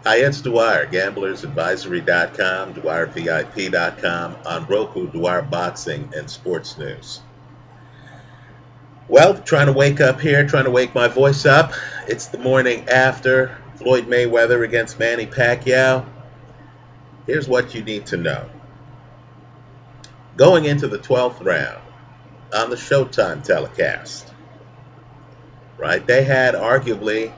Hi, it's Dwyer, gamblersadvisory.com, DwyerVIP.com, on Roku, Dwyer Boxing and Sports News. Well, trying to wake up here, trying to wake my voice up. It's the morning after Floyd Mayweather against Manny Pacquiao. Here's what you need to know. Going into the 12th round on the Showtime telecast, right, they had arguably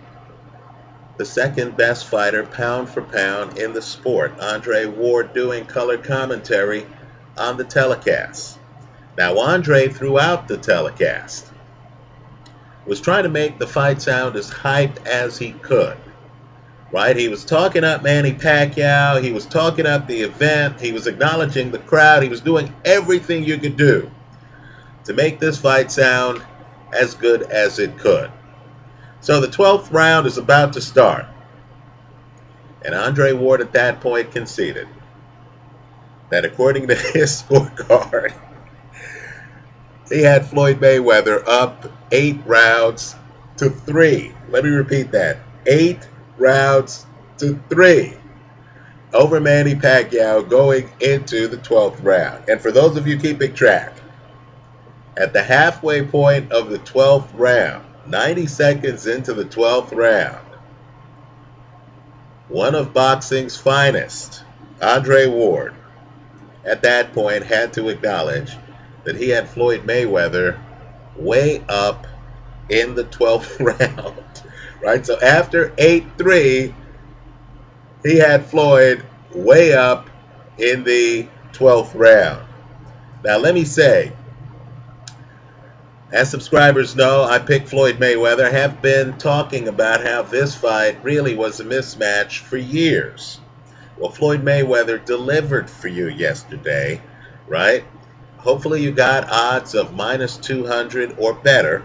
the second best fighter pound for pound in the sport, Andre Ward, doing color commentary on the telecast. Now, Andre, throughout the telecast, was trying to make the fight sound as hyped as he could, right? He was talking up Manny Pacquiao. He was talking up the event. He was acknowledging the crowd. He was doing everything you could do to make this fight sound as good as it could. So the 12th round is about to start. And Andre Ward at that point conceded that according to his scorecard, he had Floyd Mayweather up 8 rounds to 3. Let me repeat that. 8 rounds to 3 over Manny Pacquiao going into the 12th round. And for those of you keeping track, at the halfway point of the 12th round, 90 seconds into the 12th round, one of boxing's finest, Andre Ward, at that point had to acknowledge that he had Floyd Mayweather way up in the 12th round, right? So after 8-3, he had Floyd way up in the 12th round. Now, let me say, as subscribers know, I picked Floyd Mayweather. I have been talking about how this fight really was a mismatch for years. Well, Floyd Mayweather delivered for you yesterday, right? Hopefully you got odds of minus 200 or better,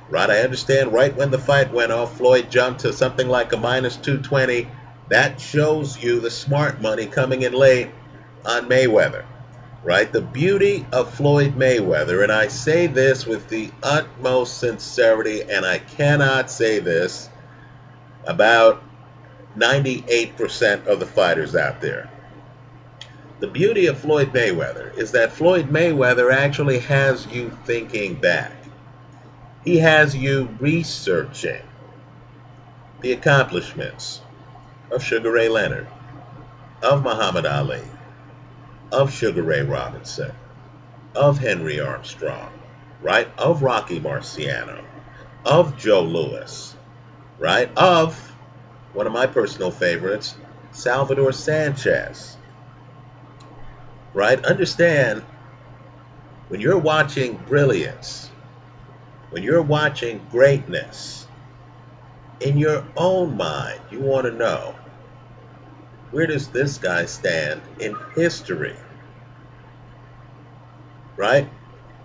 right? I understand right when the fight went off, Floyd jumped to something like a minus 220. That shows you the smart money coming in late on Mayweather, right? The beauty of Floyd Mayweather, and I say this with the utmost sincerity, and I cannot say this about 98% of the fighters out there. The beauty of Floyd Mayweather is that Floyd Mayweather actually has you thinking back. He has you researching the accomplishments of Sugar Ray Leonard, of Muhammad Ali, of Sugar Ray Robinson, of Henry Armstrong, right? Of Rocky Marciano, of Joe Louis, right? Of one of my personal favorites, Salvador Sanchez, right? Understand, when you're watching brilliance, when you're watching greatness, in your own mind, you want to know, where does this guy stand in history? Right?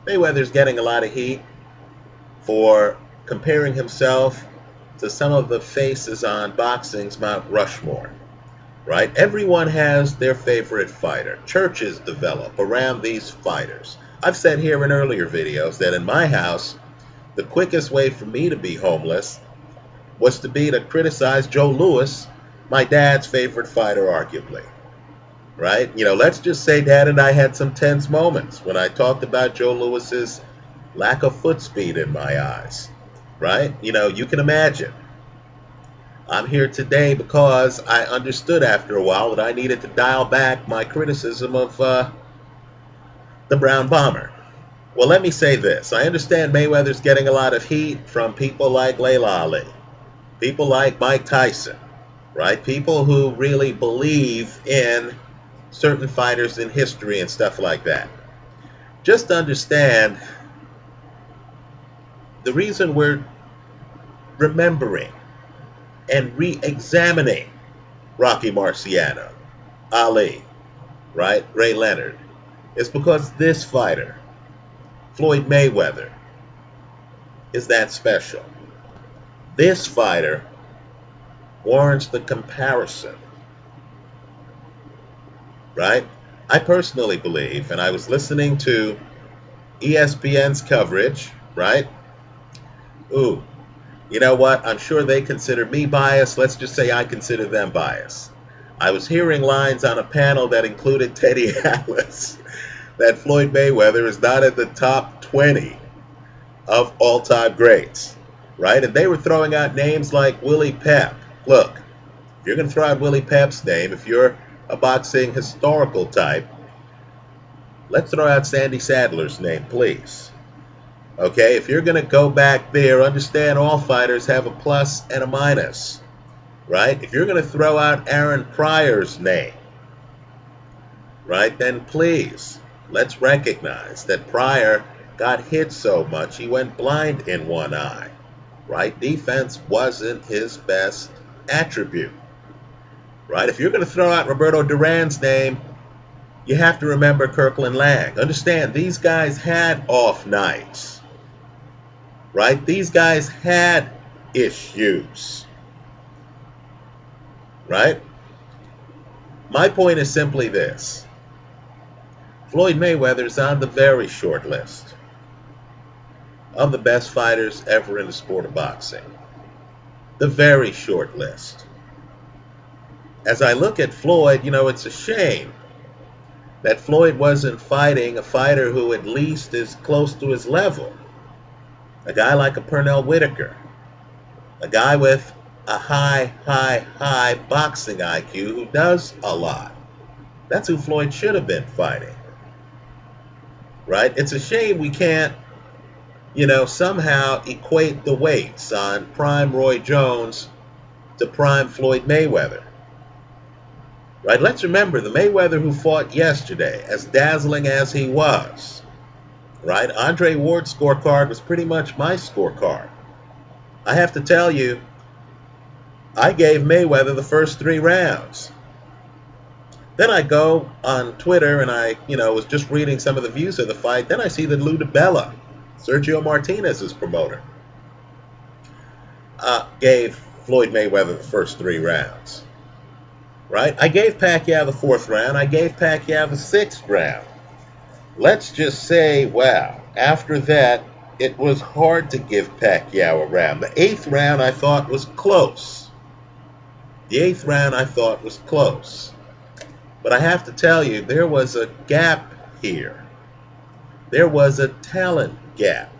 Mayweather's getting a lot of heat for comparing himself to some of the faces on boxing's Mount Rushmore. Right? Everyone has their favorite fighter. Churches develop around these fighters. I've said here in earlier videos that in my house, the quickest way for me to be homeless was to criticize Joe Louis, my dad's favorite fighter, arguably. Right? You know, let's just say Dad and I had some tense moments when I talked about Joe Louis's lack of foot speed in my eyes. Right? You know, you can imagine. I'm here today because I understood after a while that I needed to dial back my criticism of the Brown Bomber. Well, let me say this. I understand Mayweather's getting a lot of heat from people like Layla Ali, people like Mike Tyson, right? People who really believe in certain fighters in history and stuff like that. Just understand, the reason we're remembering and re-examining Rocky Marciano, Ali, right, Ray Leonard, is because this fighter, Floyd Mayweather, is that special. This fighter warrants the comparison, right? I personally believe, and I was listening to ESPN's coverage, right? Ooh, You know what? I'm sure they consider me biased. Let's just say I consider them biased. I was hearing lines on a panel that included Teddy Atlas that Floyd Mayweather is not in the top 20 of all-time greats, right? And they were throwing out names like Willie Pep. Look, if you're going to throw out Willie Pep's name, if you're a boxing historical type, let's throw out Sandy Sadler's name, please. Okay, if you're going to go back there, understand all fighters have a plus and a minus, right? If you're going to throw out Aaron Pryor's name, right, then please, let's recognize that Pryor got hit so much he went blind in one eye, right? Defense wasn't his best attribute, right? If you're going to throw out Roberto Duran's name, you have to remember Kirkland Lang. Understand, these guys had off nights, right? These guys had issues, right? My point is simply this. Floyd Mayweather's on the very short list of the best fighters ever in the sport of boxing. The very short list. As I look at Floyd, you know, it's a shame that Floyd wasn't fighting a fighter who at least is close to his level. A guy like a Pernell Whitaker. A guy with a high boxing IQ who does a lot. That's who Floyd should have been fighting. Right? It's a shame we can't, you know, somehow equate the weights on prime Roy Jones to prime Floyd Mayweather. Right? Let's remember the Mayweather who fought yesterday, as dazzling as he was, right? Andre Ward's scorecard was pretty much my scorecard. I have to tell you, I gave Mayweather the first 3 rounds. Then I go on Twitter and I, you know, was just reading some of the views of the fight. Then I see that Lou DiBella, Sergio Martinez's promoter, gave Floyd Mayweather the first 3 rounds. Right? I gave Pacquiao the 4th round. I gave Pacquiao the 6th round. Let's just say, wow, after that, it was hard to give Pacquiao a round. The 8th round I thought was close. The 8th round I thought was close. But I have to tell you, there was a gap here. There was a talent gap.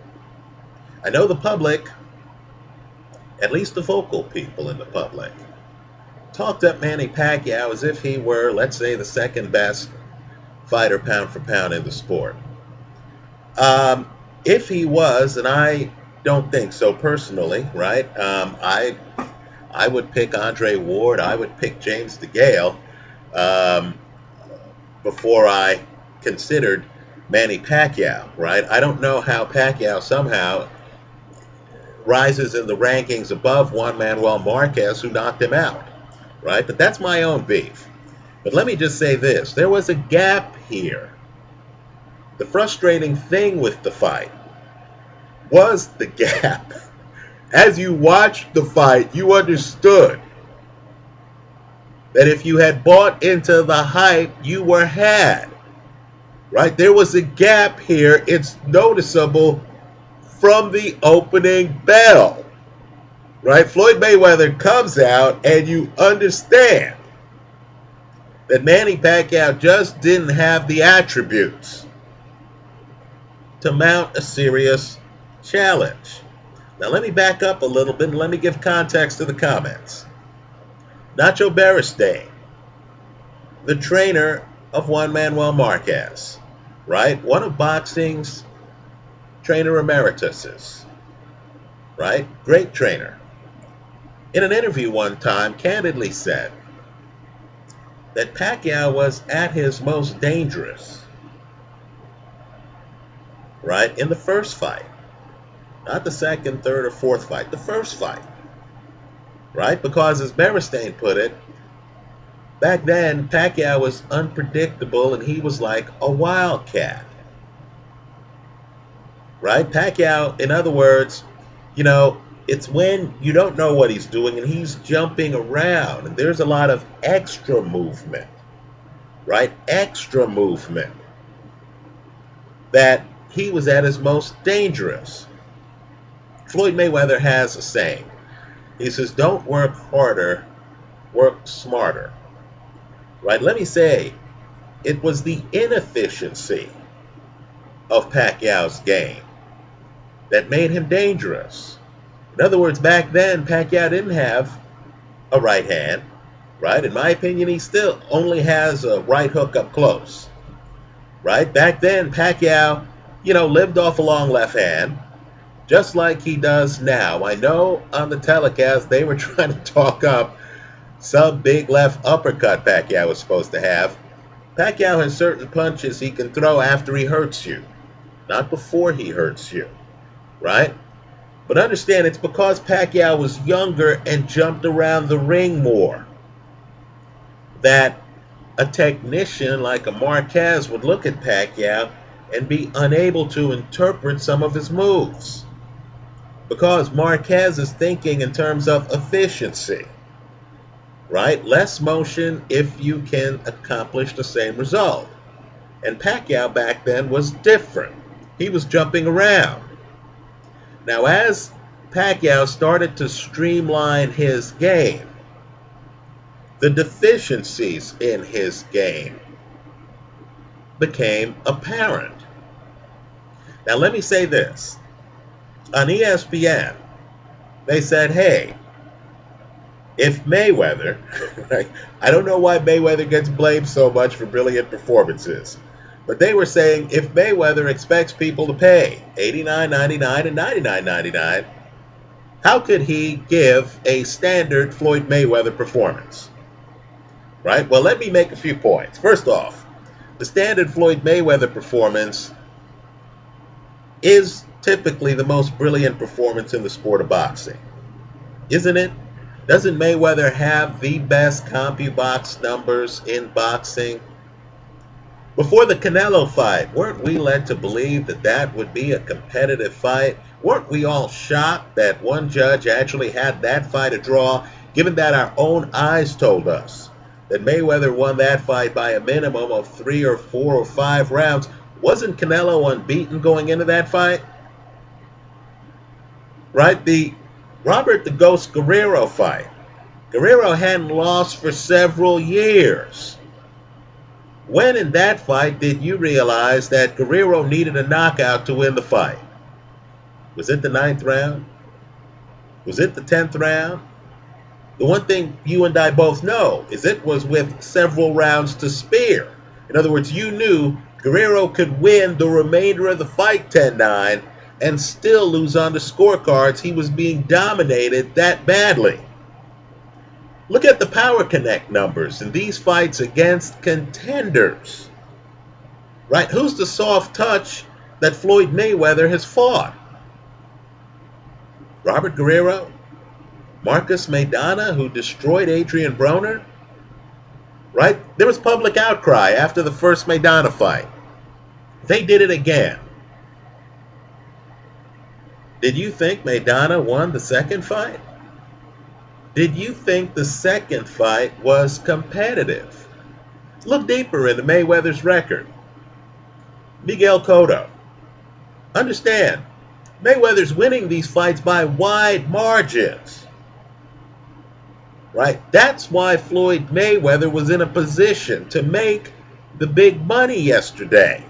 I know the public, at least the vocal people in the public, talked up Manny Pacquiao as if he were, let's say, the second best fighter pound for pound in the sport. If he was, and I don't think so personally, right? I would pick Andre Ward. I would pick James DeGale before I considered Manny Pacquiao, right? I don't know how Pacquiao somehow rises in the rankings above Juan Manuel Marquez, who knocked him out. Right? But that's my own beef. But let me just say this. There was a gap here. The frustrating thing with the fight was the gap. As you watched the fight, you understood that if you had bought into the hype, you were had. Right? There was a gap here. It's noticeable from the opening bell. Right? Floyd Mayweather comes out and you understand that Manny Pacquiao just didn't have the attributes to mount a serious challenge. Now let me back up a little bit and let me give context to the comments. Nacho Beristain, the trainer of Juan Manuel Marquez, right? One of boxing's trainer emerituses, right? Great trainer. In an interview one time, candidly said that Pacquiao was at his most dangerous, right, in the first fight. Not the second, third, or fourth fight, the first fight. Right? Because as Beristain put it, back then Pacquiao was unpredictable and he was like a wildcat. Right? Pacquiao, in other words, you know, it's when you don't know what he's doing and he's jumping around and there's a lot of extra movement, right? Extra movement. That he was at his most dangerous. Floyd Mayweather has a saying. He says, don't work harder, work smarter. Right? Let me say, it was the inefficiency of Pacquiao's game that made him dangerous. In other words, back then, Pacquiao didn't have a right hand, right? In my opinion, he still only has a right hook up close, right? Back then, Pacquiao, lived off a long left hand, just like he does now. I know on the telecast they were trying to talk up some big left uppercut Pacquiao was supposed to have. Pacquiao has certain punches he can throw after he hurts you, not before he hurts you, right? But understand, it's because Pacquiao was younger and jumped around the ring more that a technician like a Marquez would look at Pacquiao and be unable to interpret some of his moves. Because Marquez is thinking in terms of efficiency, right? Less motion if you can accomplish the same result. And Pacquiao back then was different. He was jumping around. Now, as Pacquiao started to streamline his game, the deficiencies in his game became apparent. Now, let me say this. On ESPN, they said, hey, if Mayweather, right, I don't know why Mayweather gets blamed so much for brilliant performances, but they were saying if Mayweather expects people to pay $89.99 and $99.99, how could he give a standard Floyd Mayweather performance? Right? Well, let me make a few points. First off, the standard Floyd Mayweather performance is typically the most brilliant performance in the sport of boxing. Isn't it? Doesn't Mayweather have the best CompuBox numbers in boxing? Before the Canelo fight, weren't we led to believe that that would be a competitive fight? Weren't we all shocked that one judge actually had that fight a draw, given that our own eyes told us that Mayweather won that fight by a minimum of 3 or 4 or 5 rounds? Wasn't Canelo unbeaten going into that fight? Right? The Robert the Ghost Guerrero fight. Guerrero hadn't lost for several years. When in that fight did you realize that Guerrero needed a knockout to win the fight? Was it the 9th round? Was it the 10th round? The one thing you and I both know is it was with several rounds to spare. In other words, you knew Guerrero could win the remainder of the fight 10-9 and still lose on the scorecards. He was being dominated that badly. Look at the Power Connect numbers in these fights against contenders. Right? Who's the soft touch that Floyd Mayweather has fought? Robert Guerrero? Marcus Maidana, who destroyed Adrian Broner? Right? There was public outcry after the first Maidana fight. They did it again. Did you think Maidana won the second fight? Did you think the second fight was competitive? Look deeper into Mayweather's record. Miguel Cotto. Understand, Mayweather's winning these fights by wide margins. Right? That's why Floyd Mayweather was in a position to make the big money yesterday.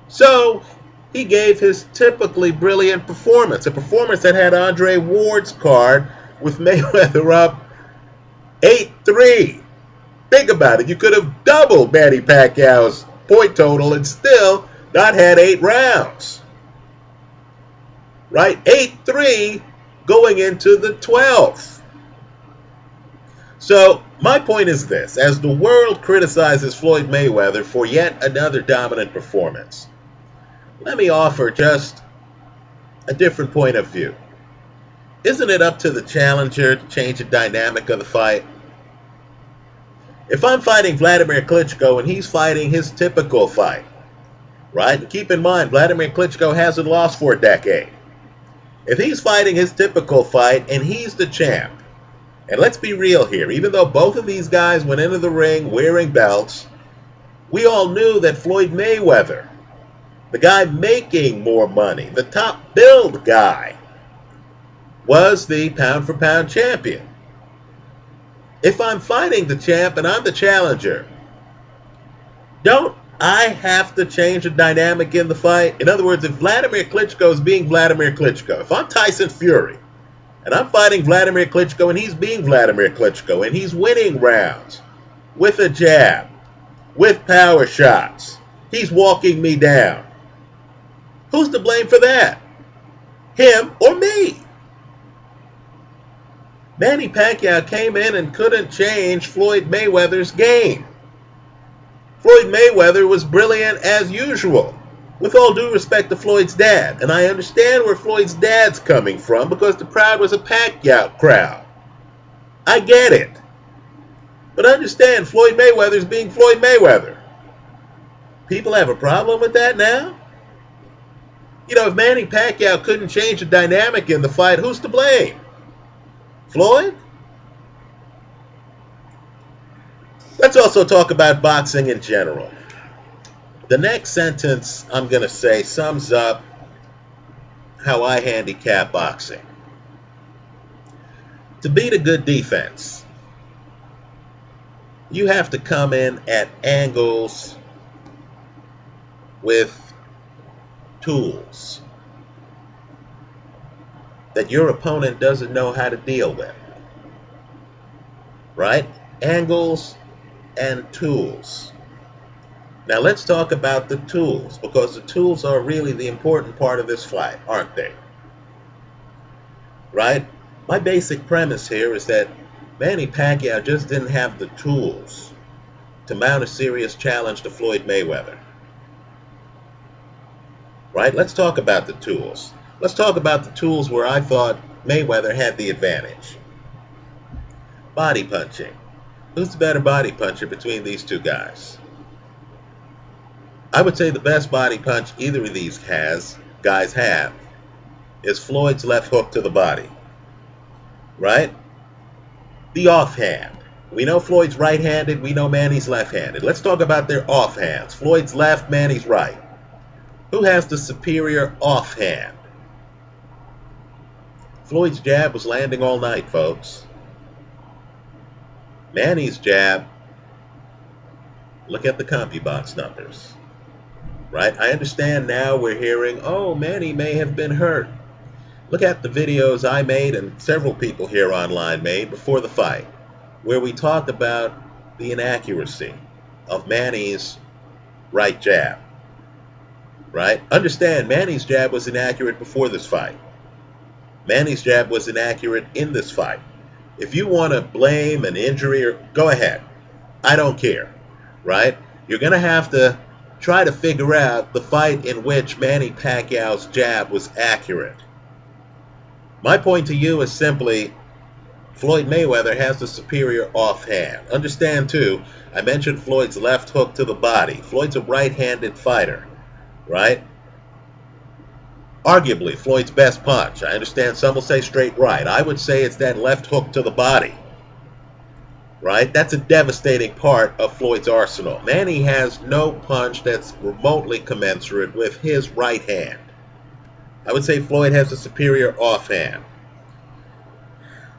So, he gave his typically brilliant performance, a performance that had Andre Ward's card with Mayweather up 8-3. Think about it. You could have doubled Manny Pacquiao's point total and still not had 8 rounds. Right? 8-3 going into the 12th. So, my point is this. As the world criticizes Floyd Mayweather for yet another dominant performance, let me offer just a different point of view. Isn't it up to the challenger to change the dynamic of the fight? If I'm fighting Vladimir Klitschko and he's fighting his typical fight, right? And keep in mind, Vladimir Klitschko hasn't lost for a decade. If he's fighting his typical fight and he's the champ, and let's be real here, even though both of these guys went into the ring wearing belts, we all knew that Floyd Mayweather The guy making more money, the top billed guy, was the pound-for-pound champion. If I'm fighting the champ and I'm the challenger, don't I have to change the dynamic in the fight? In other words, if Vladimir Klitschko is being Vladimir Klitschko, if I'm Tyson Fury and I'm fighting Vladimir Klitschko and he's being Vladimir Klitschko and he's winning rounds with a jab, with power shots, he's walking me down, who's to blame for that? Him or me? Manny Pacquiao came in and couldn't change Floyd Mayweather's game. Floyd Mayweather was brilliant as usual, with all due respect to Floyd's dad. And I understand where Floyd's dad's coming from because the crowd was a Pacquiao crowd. I get it. But understand, Floyd Mayweather's being Floyd Mayweather. People have a problem with that now? You know, if Manny Pacquiao couldn't change the dynamic in the fight, who's to blame? Floyd? Let's also talk about boxing in general. The next sentence I'm going to say sums up how I handicap boxing. To beat a good defense, you have to come in at angles with tools that your opponent doesn't know how to deal with. Right? Angles and tools. Now let's talk about the tools, because the tools are really the important part of this fight, aren't they? Right? My basic premise here is that Manny Pacquiao just didn't have the tools to mount a serious challenge to Floyd Mayweather. Right? Let's talk about the tools. Let's talk about the tools where I thought Mayweather had the advantage. Body punching. Who's the better body puncher between these two guys? I would say the best body punch either of these guys have is Floyd's left hook to the body. Right? The offhand. We know Floyd's right-handed. We know Manny's left-handed. Let's talk about their offhands. Floyd's left, Manny's right. Who has the superior offhand? Floyd's jab was landing all night, folks. Manny's jab, look at the CompuBox numbers. Right? I understand now we're hearing, oh, Manny may have been hurt. Look at the videos I made and several people here online made before the fight, where we talked about the inaccuracy of Manny's right jab. Right? Understand, Manny's jab was inaccurate before this fight. Manny's jab was inaccurate in this fight. If you want to blame an injury, go ahead. I don't care. Right? You're going to have to try to figure out the fight in which Manny Pacquiao's jab was accurate. My point to you is simply, Floyd Mayweather has the superior offhand. Understand, too, I mentioned Floyd's left hook to the body. Floyd's a right-handed fighter. Right? Arguably, Floyd's best punch. I understand some will say straight right. I would say it's that left hook to the body. Right? That's a devastating part of Floyd's arsenal. Manny has no punch that's remotely commensurate with his right hand. I would say Floyd has a superior offhand.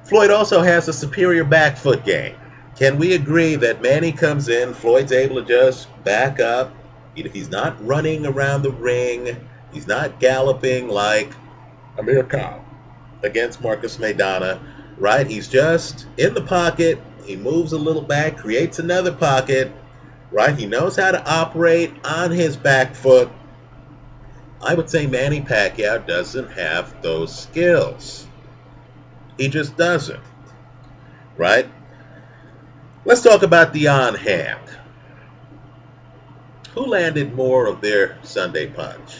Floyd also has a superior back foot game. Can we agree that Manny comes in, Floyd's able to just back up? He's not running around the ring. He's not galloping like Amir Khan against Marcus Maidana, right? He's just in the pocket. He moves a little back, creates another pocket, right? He knows how to operate on his back foot. I would say Manny Pacquiao doesn't have those skills. He just doesn't, right? Let's talk about the on hand. Who landed more of their Sunday punch?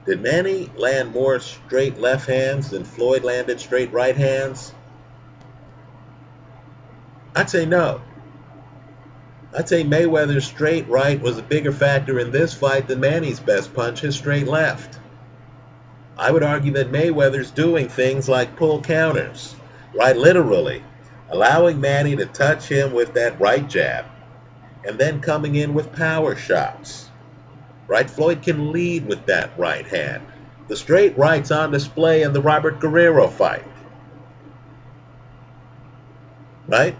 Did Manny land more straight left hands than Floyd landed straight right hands? I'd say no. I'd say Mayweather's straight right was a bigger factor in this fight than Manny's best punch, his straight left. I would argue that Mayweather's doing things like pull counters, right, literally, allowing Manny to touch him with that right jab, and then coming in with power shots. right? Floyd can lead with that right hand. The straight right's on display in the Robert Guerrero fight, right?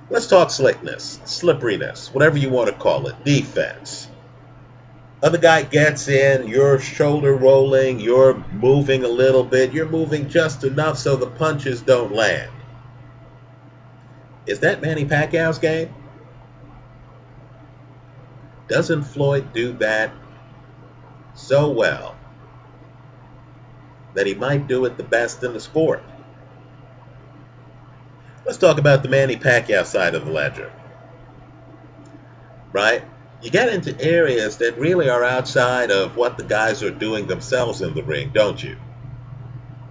Let's talk slickness, slipperiness, whatever you want to call it, defense. Other guy gets in, you're shoulder rolling, you're moving a little bit, you're moving just enough so the punches don't land. Is that Manny Pacquiao's game? Doesn't Floyd do that so well that he might do it the best in the sport? Let's talk about the Manny Pacquiao side of the ledger, right? You get into areas that really are outside of what the guys are doing themselves in the ring, don't you?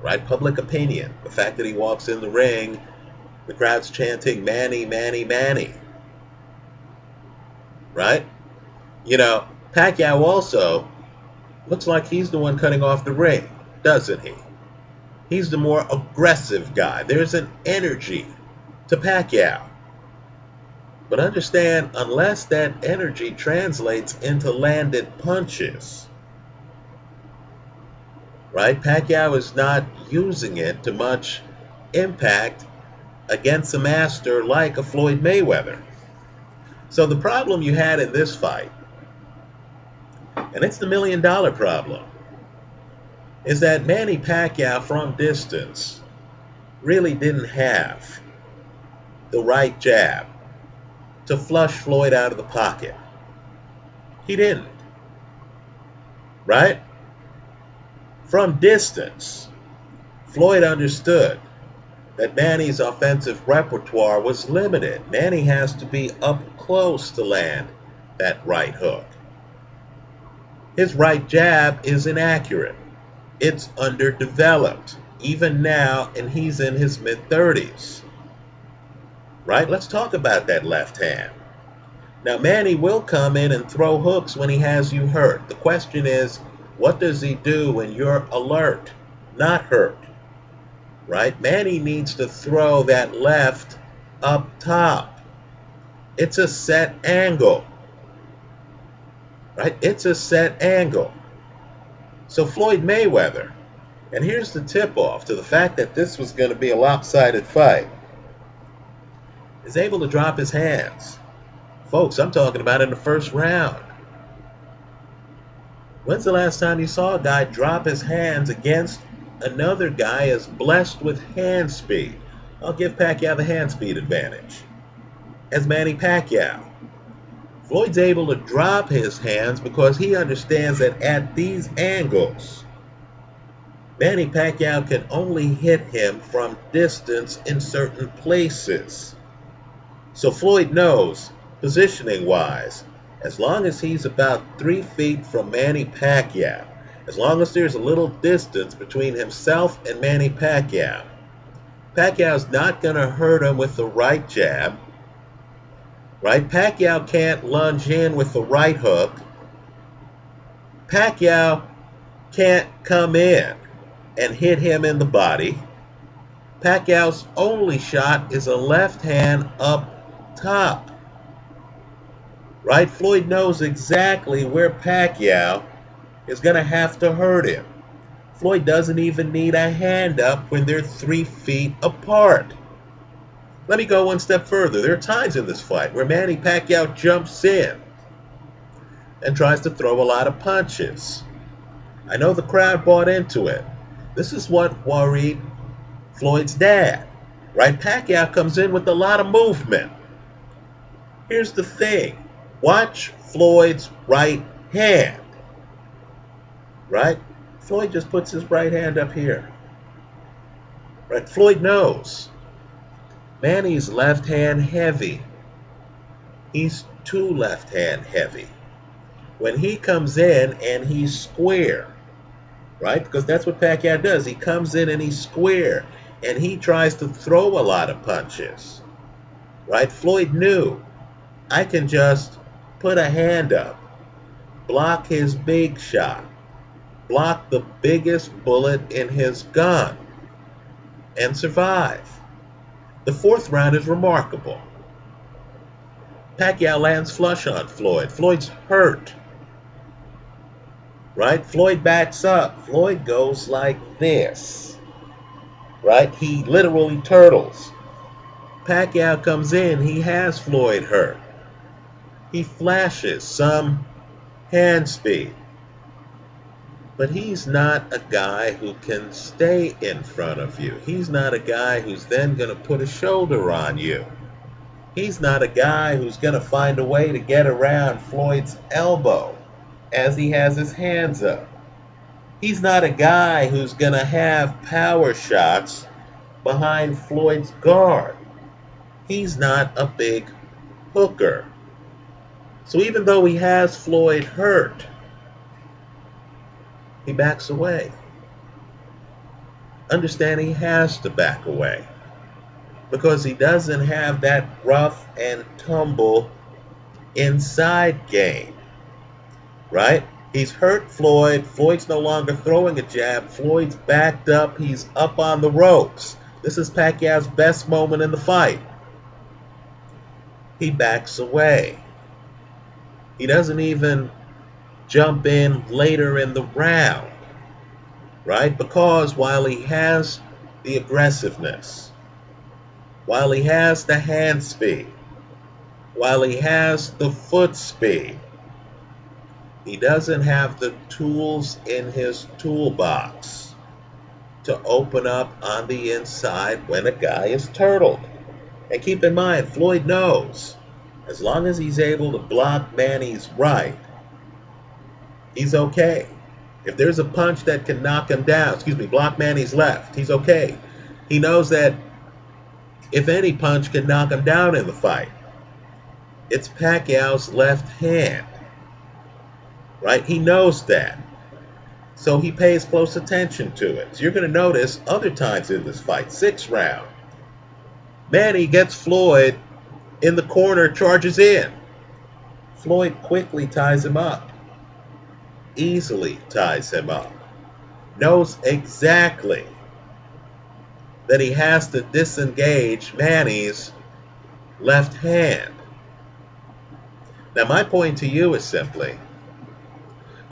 Right? Public opinion. The fact that he walks in the ring, the crowd's chanting, Manny, Manny, Manny. Right? You know, Pacquiao also looks like he's the one cutting off the ring, doesn't he? He's the more aggressive guy. There's an energy to Pacquiao. But understand, unless that energy translates into landed punches, right? Pacquiao is not using it to much impact against a master like a Floyd Mayweather. So the problem you had in this fight, and it's the $1 million problem, is that Manny Pacquiao from distance really didn't have the right jab to flush Floyd out of the pocket. He didn't. Right? From distance, Floyd understood that Manny's offensive repertoire was limited. Manny has to be up close to land that right hook. His right jab is inaccurate. It's underdeveloped, even now, and he's in his mid-30s. Right? Let's talk about that left hand. Now, Manny will come in and throw hooks when he has you hurt. The question is, what does he do when you're alert, not hurt? Right? Manny needs to throw that left up top. It's a set angle. Right? It's a set angle. So Floyd Mayweather, and here's the tip-off to the fact that this was going to be a lopsided fight, is able to drop his hands. Folks, I'm talking about in the first round. When's the last time you saw a guy drop his hands against another guy as blessed with hand speed? I'll give Pacquiao the hand speed advantage. As Manny Pacquiao. Floyd's able to drop his hands because he understands that at these angles, Manny Pacquiao can only hit him from distance in certain places. So Floyd knows, positioning-wise, as long as he's about 3 feet from Manny Pacquiao, as long as there's a little distance between himself and Manny Pacquiao, Pacquiao's not going to hurt him with the right jab, right? Pacquiao can't lunge in with the right hook. Pacquiao can't come in and hit him in the body. Pacquiao's only shot is a left hand up top. Right? Floyd knows exactly where Pacquiao is going to have to hurt him. Floyd doesn't even need a hand up when they're 3 feet apart. Let me go one step further. There are times in this fight where Manny Pacquiao jumps in and tries to throw a lot of punches. I know the crowd bought into it. This is what worried Floyd's dad. Right? Pacquiao comes in with a lot of movement. Here's the thing. Watch Floyd's right hand. Right? Floyd just puts his right hand up here. Right? Floyd knows. Manny's left hand heavy. He's too left hand heavy. When he comes in and he's square, right? Because that's what Pacquiao does. He comes in and he's square. And he tries to throw a lot of punches. Right? Floyd knew, I can just put a hand up, block his big shot, block the biggest bullet in his gun, and survive. The fourth round is remarkable. Pacquiao lands flush on Floyd. Floyd's hurt. right? Floyd backs up. Floyd goes like this, right? He literally turtles. Pacquiao comes in. He has Floyd hurt. He flashes some hand speed. But he's not a guy who can stay in front of you. He's not a guy who's then going to put a shoulder on you. He's not a guy who's going to find a way to get around Floyd's elbow as he has his hands up. He's not a guy who's going to have power shots behind Floyd's guard. He's not a big hooker. So even though he has Floyd hurt, he backs away. Understand he has to back away because he doesn't have that rough and tumble inside game, right? He's hurt Floyd. Floyd's no longer throwing a jab. Floyd's backed up. He's up on the ropes. This is Pacquiao's best moment in the fight. He backs away. He doesn't even jump in later in the round, right? Because while he has the aggressiveness, while he has the hand speed, while he has the foot speed, he doesn't have the tools in his toolbox to open up on the inside when a guy is turtled. And keep in mind, Floyd knows as long as he's able to block Manny's right, he's okay. If there's a punch that can knock him down, block Manny's left, he's okay. He knows that if any punch can knock him down in the fight, it's Pacquiao's left hand, right? He knows that. So he pays close attention to it. So you're going to notice other times in this fight, 6th round, Manny gets Floyd in the corner, charges in. Floyd quickly ties him up. Easily ties him up. Knows exactly that he has to disengage Manny's left hand. Now my point to you is simply,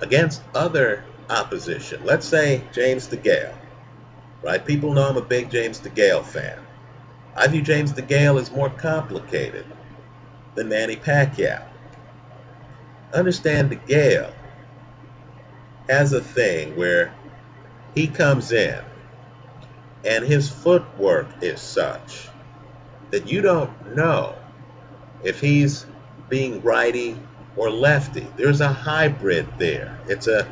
against other opposition, let's say James DeGale, right? People know I'm a big James DeGale fan. I view James DeGale as more complicated than Manny Pacquiao. Understand DeGale has a thing where he comes in and his footwork is such that you don't know if he's being righty or lefty. There's a hybrid there. It's a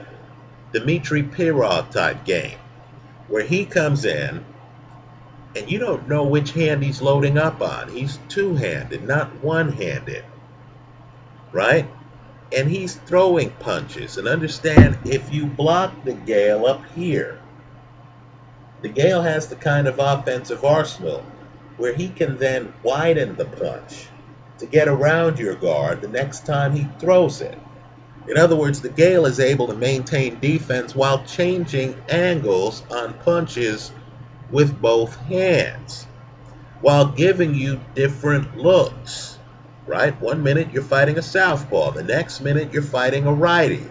Dmitry Pirog type game where he comes in and you don't know which hand he's loading up on. He's two-handed, not one-handed, right? And he's throwing punches. And understand, if you block DeGale up here, DeGale has the kind of offensive arsenal where he can then widen the punch to get around your guard the next time he throws it. In other words, DeGale is able to maintain defense while changing angles on punches with both hands, while giving you different looks, right? 1 minute you're fighting a southpaw, the next minute you're fighting a righty,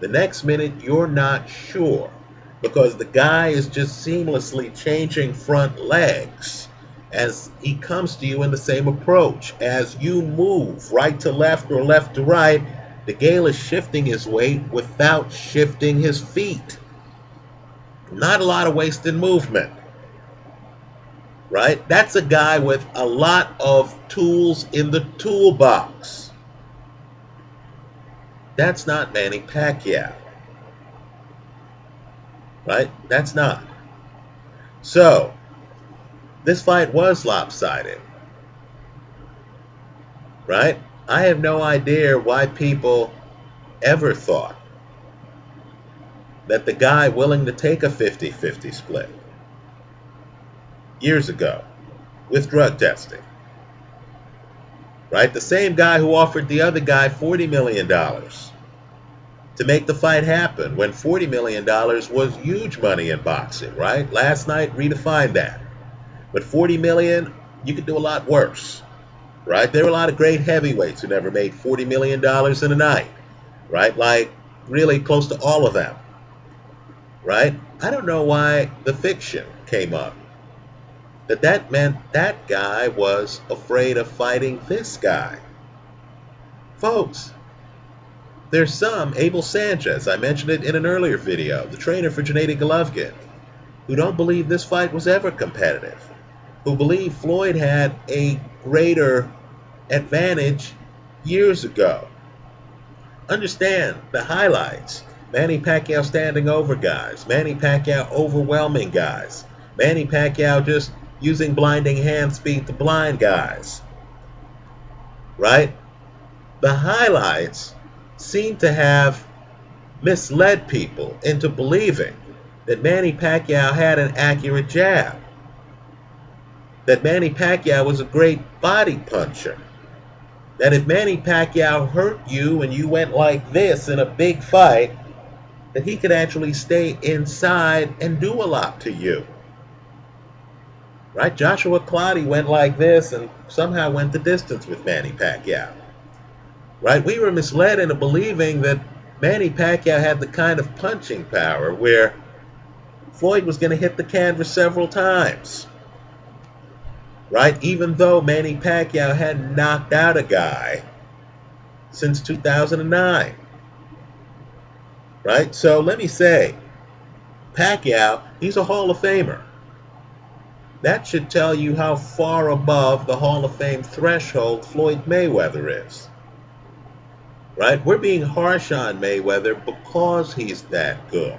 the next minute you're not sure, because the guy is just seamlessly changing front legs as he comes to you in the same approach. As you move right to left or left to right, DeGale is shifting his weight without shifting his feet. Not a lot of wasted movement, right? That's a guy with a lot of tools in the toolbox. That's not Manny Pacquiao, right? That's not. So, this fight was lopsided, right? I have no idea why people ever thought that the guy willing to take a 50-50 split years ago with drug testing, right? The same guy who offered the other guy $40 million to make the fight happen when $40 million was huge money in boxing, right? Last night redefined that. But $40 million, you could do a lot worse, right? There were a lot of great heavyweights who never made $40 million in a night, right? Like, really close to all of them, right? I don't know why the fiction came up. That meant that guy was afraid of fighting this guy. Folks, there's some, Abel Sanchez, I mentioned it in an earlier video, the trainer for Gennady Golovkin, who don't believe this fight was ever competitive, who believe Floyd had a greater advantage years ago. Understand the highlights. Manny Pacquiao standing over guys. Manny Pacquiao overwhelming guys. Manny Pacquiao just using blinding hand speed to blind guys. Right? The highlights seem to have misled people into believing that Manny Pacquiao had an accurate jab. That Manny Pacquiao was a great body puncher. That if Manny Pacquiao hurt you and you went like this in a big fight, that he could actually stay inside and do a lot to you. Right? Joshua Clottey went like this and somehow went the distance with Manny Pacquiao. Right? We were misled into believing that Manny Pacquiao had the kind of punching power where Floyd was going to hit the canvas several times. Right? Even though Manny Pacquiao had knocked out a guy since 2009. Right? So let me say, Pacquiao, he's a Hall of Famer. That should tell you how far above the Hall of Fame threshold Floyd Mayweather is. Right? We're being harsh on Mayweather because he's that good.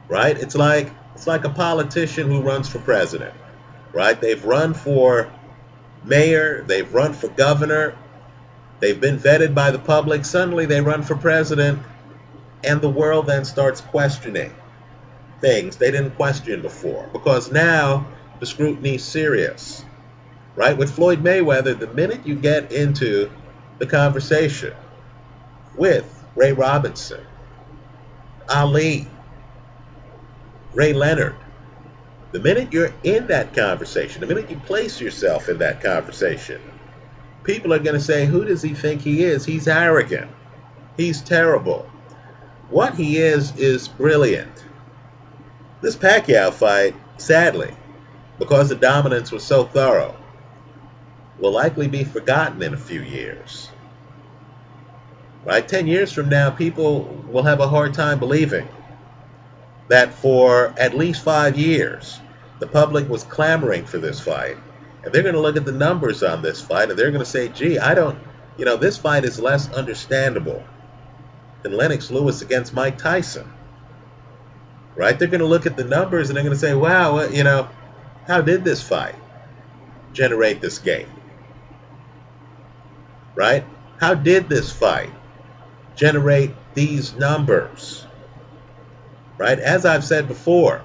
Right? It's like a politician who runs for president. Right? They've run for mayor, they've run for governor, they've been vetted by the public, suddenly they run for president, and the world then starts questioning things they didn't question before, because now the scrutiny's serious. Right? With Floyd Mayweather, the minute you get into the conversation with Ray Robinson, Ali, Ray Leonard, the minute you're in that conversation, the minute you place yourself in that conversation, people are going to say, who does he think he is? He's arrogant. He's terrible. What he is brilliant. This Pacquiao fight, sadly, because the dominance was so thorough, will likely be forgotten in a few years. Right? 10 years from now, people will have a hard time believing that for at least 5 years, the public was clamoring for this fight. And they're going to look at the numbers on this fight, and they're going to say, gee, this fight is less understandable than Lennox Lewis against Mike Tyson. Right? They're going to look at the numbers, and they're going to say, wow, how did this fight generate this game? Right? How did this fight generate these numbers? Right? As I've said before,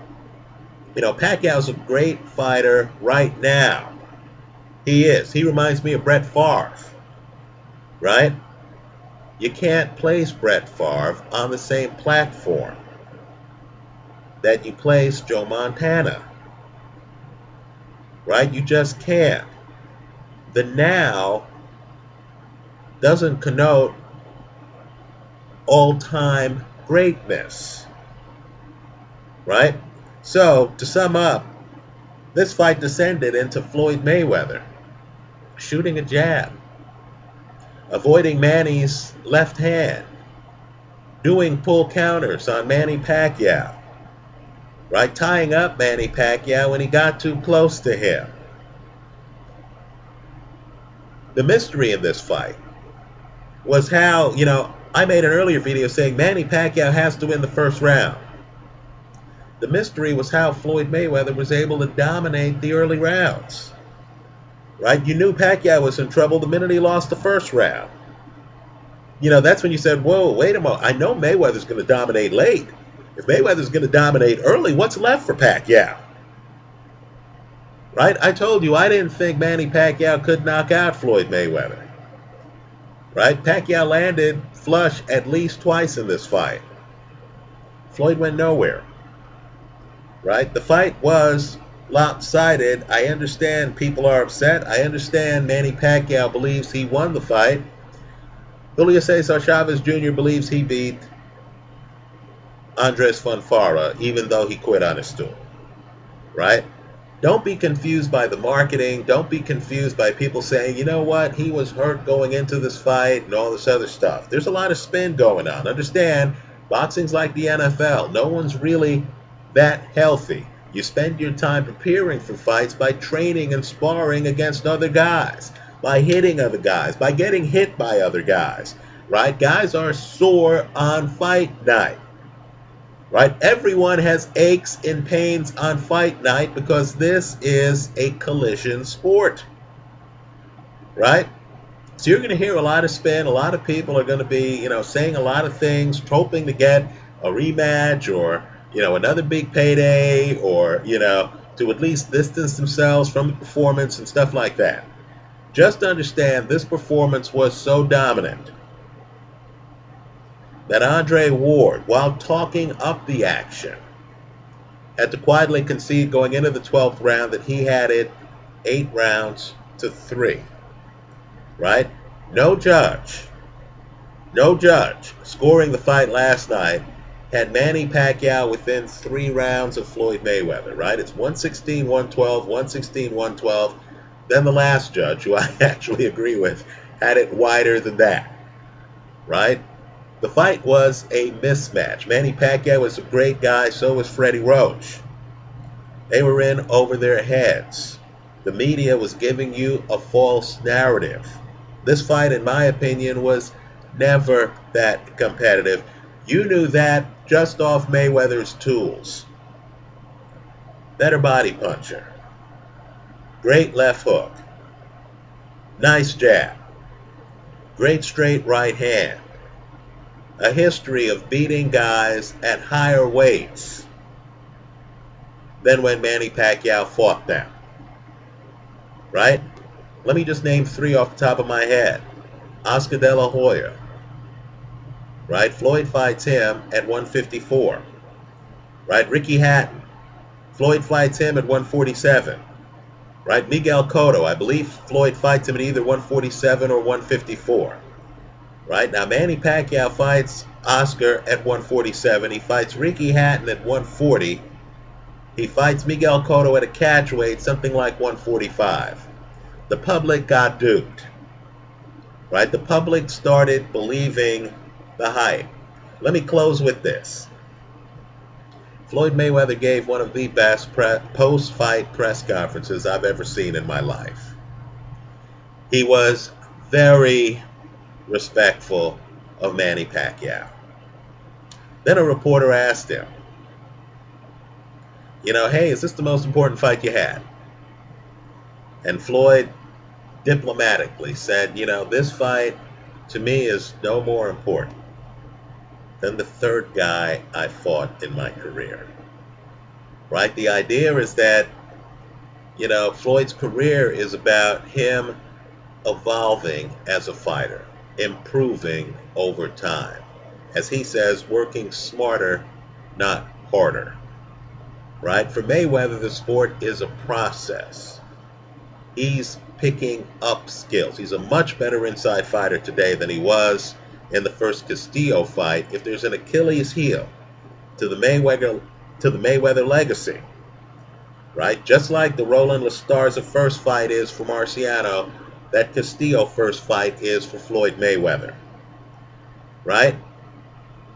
Pacquiao's a great fighter right now. He is. He reminds me of Brett Favre. Right? You can't place Brett Favre on the same platform that you place Joe Montana. Right? You just can't. The now doesn't connote all-time greatness. Right? So, to sum up, this fight descended into Floyd Mayweather shooting a jab, avoiding Manny's left hand, doing pull counters on Manny Pacquiao, right? Tying up Manny Pacquiao when he got too close to him. The mystery in this fight was how, I made an earlier video saying Manny Pacquiao has to win the first round. The mystery was how Floyd Mayweather was able to dominate the early rounds. Right? You knew Pacquiao was in trouble the minute he lost the first round. That's when you said, whoa, wait a moment. I know Mayweather's going to dominate late. If Mayweather's going to dominate early, what's left for Pacquiao? Right? I told you I didn't think Manny Pacquiao could knock out Floyd Mayweather. Right? Pacquiao landed flush at least twice in this fight. Floyd went nowhere. Right? The fight was lopsided. I understand people are upset. I understand Manny Pacquiao believes he won the fight. Julio Cesar Chavez Jr. believes he beat Andres Fonfara, even though he quit on his stool, right? Don't be confused by the marketing. Don't be confused by people saying, you know what, he was hurt going into this fight and all this other stuff. There's a lot of spin going on. Understand, boxing's like the NFL. No one's really that healthy. You spend your time preparing for fights by training and sparring against other guys, by hitting other guys, by getting hit by other guys, right? Guys are sore on fight night. Right? Everyone has aches and pains on fight night because this is a collision sport. Right? So you're going to hear a lot of spin. A lot of people are going to be, saying a lot of things, hoping to get a rematch or, another big payday or, to at least distance themselves from the performance and stuff like that. Just understand this performance was so dominant that Andre Ward, while talking up the action, had to quietly concede going into the 12th round that he had it 8 rounds to 3. Right? No judge scoring the fight last night had Manny Pacquiao within 3 rounds of Floyd Mayweather. Right? It's 116-112, 116-112. Then the last judge, who I actually agree with, had it wider than that. Right? The fight was a mismatch. Manny Pacquiao was a great guy, so was Freddie Roach. They were in over their heads. The media was giving you a false narrative. This fight, in my opinion, was never that competitive. You knew that just off Mayweather's tools. Better body puncher. Great left hook. Nice jab. Great straight right hand. A history of beating guys at higher weights than when Manny Pacquiao fought them. Right? Let me just name 3 off the top of my head. Oscar De La Hoya. Right? Floyd fights him at 154. Right? Ricky Hatton. Floyd fights him at 147. Right? Miguel Cotto. I believe Floyd fights him at either 147 or 154. Right? Now, Manny Pacquiao fights Oscar at 147. He fights Ricky Hatton at 140. He fights Miguel Cotto at a catch weight, something like 145. The public got duped. Right? The public started believing the hype. Let me close with this. Floyd Mayweather gave one of the best post-fight press conferences I've ever seen in my life. He was very respectful of Manny Pacquiao. Then a reporter asked him, hey, is this the most important fight you had? And Floyd diplomatically said, this fight to me is no more important than the 3rd guy I fought in my career. Right? The idea is that, Floyd's career is about him evolving as a fighter, improving over time. As he says, working smarter, not harder. Right? For Mayweather, the sport is a process. He's picking up skills. He's a much better inside fighter today than he was in the first Castillo fight. If there's an Achilles heel to the Mayweather legacy, right? Just like the Roland Lastarza first fight is for Marciano, that Castillo first fight is for Floyd Mayweather. Right?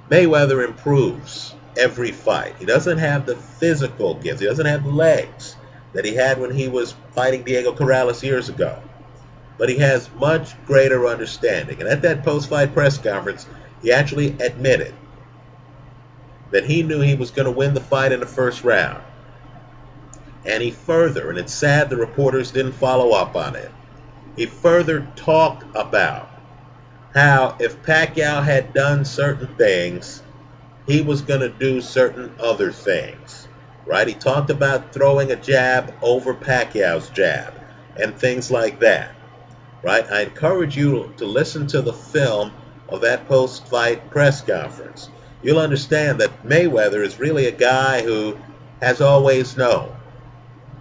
Mayweather improves every fight. He doesn't have the physical gifts. He doesn't have the legs that he had when he was fighting Diego Corrales years ago. But he has much greater understanding. And at that post-fight press conference, he actually admitted that he knew he was going to win the fight in the first round. And he further, and it's sad the reporters didn't follow up on it, he further talked about how if Pacquiao had done certain things, he was going to do certain other things. Right? He talked about throwing a jab over Pacquiao's jab and things like that. Right? I encourage you to listen to the film of that post-fight press conference. You'll understand that Mayweather is really a guy who has always known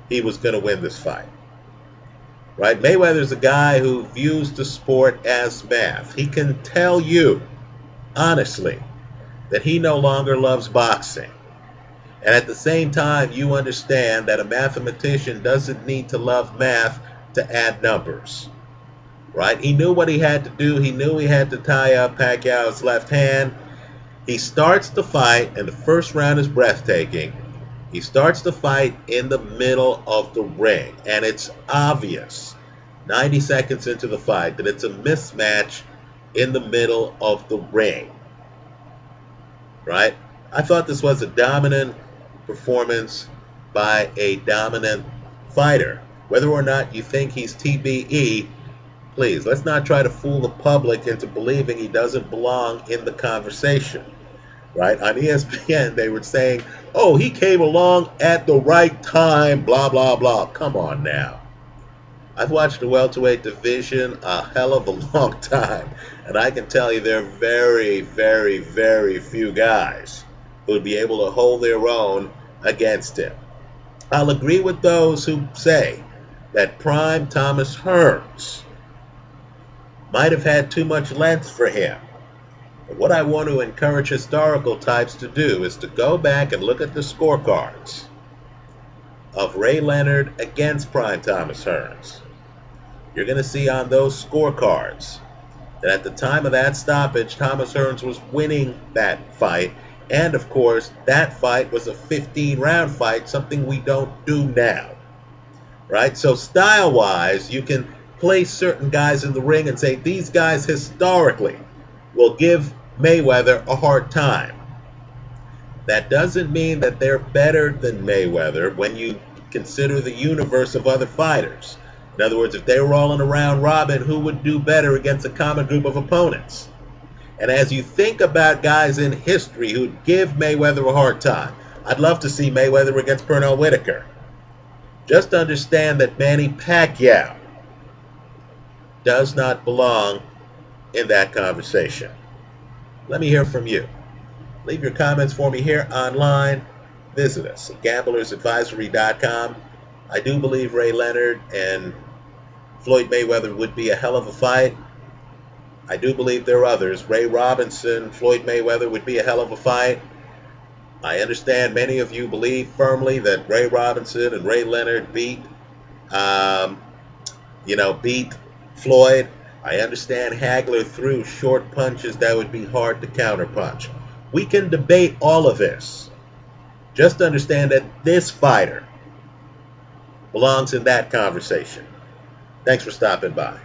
he was going to win this fight. right? Mayweather's a guy who views the sport as math. He can tell you, honestly, that he no longer loves boxing. And at the same time, you understand that a mathematician doesn't need to love math to add numbers, right? He knew what he had to do. He knew he had to tie up Pacquiao's left hand. He starts the fight, and the first round is breathtaking. He starts the fight in the middle of the ring, and it's obvious 90 seconds into the fight that it's a mismatch in the middle of the ring, right? I thought this was a dominant performance by a dominant fighter. Whether or not you think he's TBE, please, let's not try to fool the public into believing he doesn't belong in the conversation. Right? On ESPN, they were saying, oh, he came along at the right time, blah, blah, blah. Come on now. I've watched the welterweight division a hell of a long time, and I can tell you there are very, very, very few guys who would be able to hold their own against him. I'll agree with those who say that prime Thomas Hearns might have had too much length for him. But what I want to encourage historical types to do is to go back and look at the scorecards of Ray Leonard against prime Thomas Hearns. You're going to see on those scorecards that at the time of that stoppage, Thomas Hearns was winning that fight. And, of course, that fight was a 15-round fight, something we don't do now. Right? So style-wise, you can place certain guys in the ring and say, these guys historically will give Mayweather a hard time. That doesn't mean that they're better than Mayweather when you consider the universe of other fighters. In other words, if they were all in a round robin, who would do better against a common group of opponents? And as you think about guys in history who'd give Mayweather a hard time, I'd love to see Mayweather against Pernell Whitaker. Just understand that Manny Pacquiao does not belong in that conversation. Let me hear from you. Leave your comments for me here online. Visit us at gamblersadvisory.com. I do believe Ray Leonard and Floyd Mayweather would be a hell of a fight. I do believe there are others. Ray Robinson, Floyd Mayweather would be a hell of a fight. I understand many of you believe firmly that Ray Robinson and Ray Leonard beat Floyd. I understand Hagler threw short punches that would be hard to counterpunch. We can debate all of this. Just understand that this fighter belongs in that conversation. Thanks for stopping by.